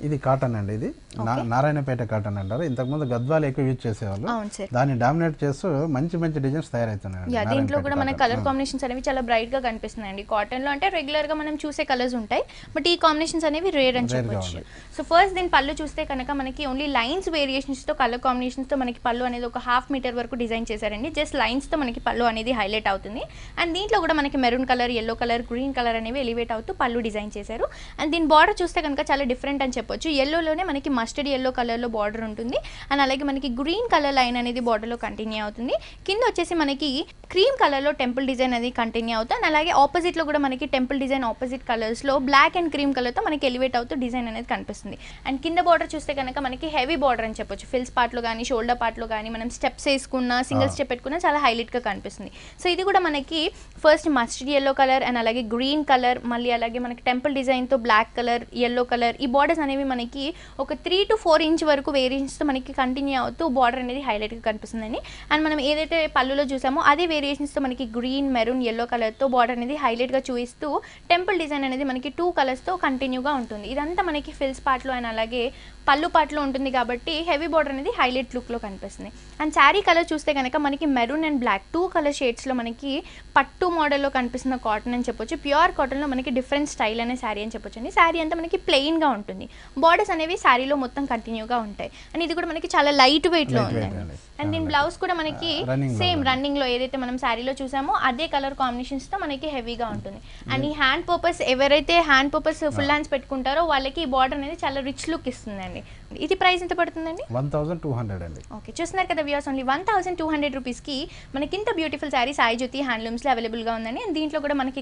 ఇది కాటన్ అండి, ఇది నారాయణపేట కాటన్ అంటారు. ఇంతకుముందు గద్వాలు ఎక్కువ యూజ్ చేసేవాళ్ళు, దాన్ని డామినేట్ చేస్తూ మంచి మంచి డిజైన్స్ తయారవుతున్నాయి. దీంట్లో కూడా మనకి కలర్ కాంబినేషన్స్ అనేవి చాలా బ్రైట్ గా కనిపిస్తున్నాయండి. కాటన్ లో అంటే రెగ్యులర్ గా మనం చూసే కలర్స్ ఉంటాయి, బట్ ఈ కాంబినేషన్స్ అనేవి రేర్ అని చెప్పొచ్చు. సో ఫస్ట్ దీని పళ్ళు చూస్తే కనుక మనకి ఓన్లీ లైన్స్ వేరియేషన్స్ తో, కలర్ కాంబినేషన్స్ తో మనకి పళ్ళు అనేది ఒక 1/2 మీటర్ వరకు డిజైన్ చేశారండి. జస్ట్ లైన్స్ తో మనకి పళ్ళు అనేది హైలైట్ అవుతుంది. అండ్ దీంట్లో కూడా మనకి maroon colour, yellow colour, green colour అనేవి ఎలివేట్ అవుతూ పళ్ళు డిజైన్ చేశారు. అండ్ దీని బార్డర్ చూస్తే కనుక చాలా డిఫరెంట్ అని చెప్పొచ్చు. ఎల్లోలోనే మనకి మస్టర్డ్ ఎల్లో కలర్లో బార్డర్ ఉంటుంది. అండ్ అలాగే మనకి గ్రీన్ కలర్ లైన్ అనేది బార్డర్లో కంటిన్యూ అవుతుంది. కింద వచ్చేసి మనకి క్రీమ్ కలర్లో టెంపుల్ డిజైన్ అనేది కంటిన్యూ అవుతుంది. అండ్ అలాగే ఆపోజిట్లో కూడా మనకి టెంపుల్ డిజైన్ ఆపోజిట్ కలర్స్లో బ్లాక్ అండ్ క్రీమ్ కలర్తో మనకి ఎలివేట్ అవుతూ డిజైన్ అనేది కనిపిస్తుంది. అండ్ కింద బార్డర్ చూస్తే కనుక మనకి హెవీ బార్డర్ అని చెప్పొచ్చు. ఫిల్స్ పార్ట్లో కానీ, షోల్డర్ పార్ట్లో కానీ మనం స్టెప్స్ వేసుకున్న, సింగిల్ స్టెప్ పెట్టుకున్న చాలా హైలైట్గా కనిపిస్తుంది. సో ఇది కూడా మనకి first mustard yellow colour and అలాగే గ్రీన్ కలర్, మళ్ళీ అలాగే మనకి టెంపుల్ డిజైన్తో బ్లాక్ కలర్, ఎల్లో కలర్, ఈ బార్డర్స్ అనేవి మనకి ఒక 3 to 4 ఇంచ్ వరకు వేరియేషన్స్తో మనకి కంటిన్యూ అవుతూ బార్డర్ అనేది హైలైట్గా కనిపిస్తుందండి. అండ్ మనం ఏదైతే పళ్ళులో చూసామో అదే వేరియేషన్స్తో మనకి గ్రీన్, మెరూన్, ఎల్లో కలర్తో బార్డర్ అనేది హైలైట్గా చూపిస్తూ టెంపుల్ డిజైన్ అనేది మనకి 2 కలర్స్తో కంటిన్యూగా ఉంటుంది. ఇదంతా మనకి ఫిల్స్ పార్ట్లో అండ్ అలాగే పళ్ళు పార్ట్లో ఉంటుంది కాబట్టి హెవీ బార్డర్ అనేది హైలైట్ లుక్లో కనిపిస్తుంది. అండ్ శారీ కలర్ చూస్తే కనుక మనకి మెరూన్ అండ్ బ్లాక్ 2 కలర్ షేడ్స్లో మనకి పట్టు మోడల్లో కనిపిస్తున్న కాటన్ అని చెప్పొచ్చు. ప్యూర్ కాటన్లో మనకి డిఫరెంట్ స్టైల్ అనే శారీ అని చెప్పొచ్చు అండి. శారీ అంతా మనకి ప్లెయిన్గా ఉంటుంది, బార్డర్స్ అనేవి శారీలో మొత్తం కంటిన్యూగా ఉంటాయి. అండ్ ఇది కూడా మనకి చాలా లైట్ వెయిట్లో ఉందండి. అండ్ దీని బ్లౌజ్ కూడా మనకి సేమ్ రన్నింగ్లో ఏదైతే మనం శారీలో చూసామో అదే కలర్ కాంబినేషన్స్తో మనకి హెవీగా ఉంటుంది. అండ్ ఈ హ్యాండ్ పర్పస్, ఎవరైతే హ్యాండ్ పర్పస్ ఫుల్ హ్యాండ్స్ పెట్టుకుంటారో వాళ్ళకి ఈ బార్డర్ అనేది చాలా రిచ్ లుక్ ఇస్తుందండి. ఇది ప్రైస్ ఎంత పడుతుందండి? 1200 అండి. ఓకే, చూస్తున్నారు కదా వ్యూవర్స్, ఓన్లీ 1200 రూపీస్కి మనకి ఇంత బ్యూటిఫుల్ శారీ సాయి జ్యోతి హ్యాండ్లూమ్స్లో అవైలబుల్గా ఉందండి. అండ్ దీంట్లో కూడా మనకి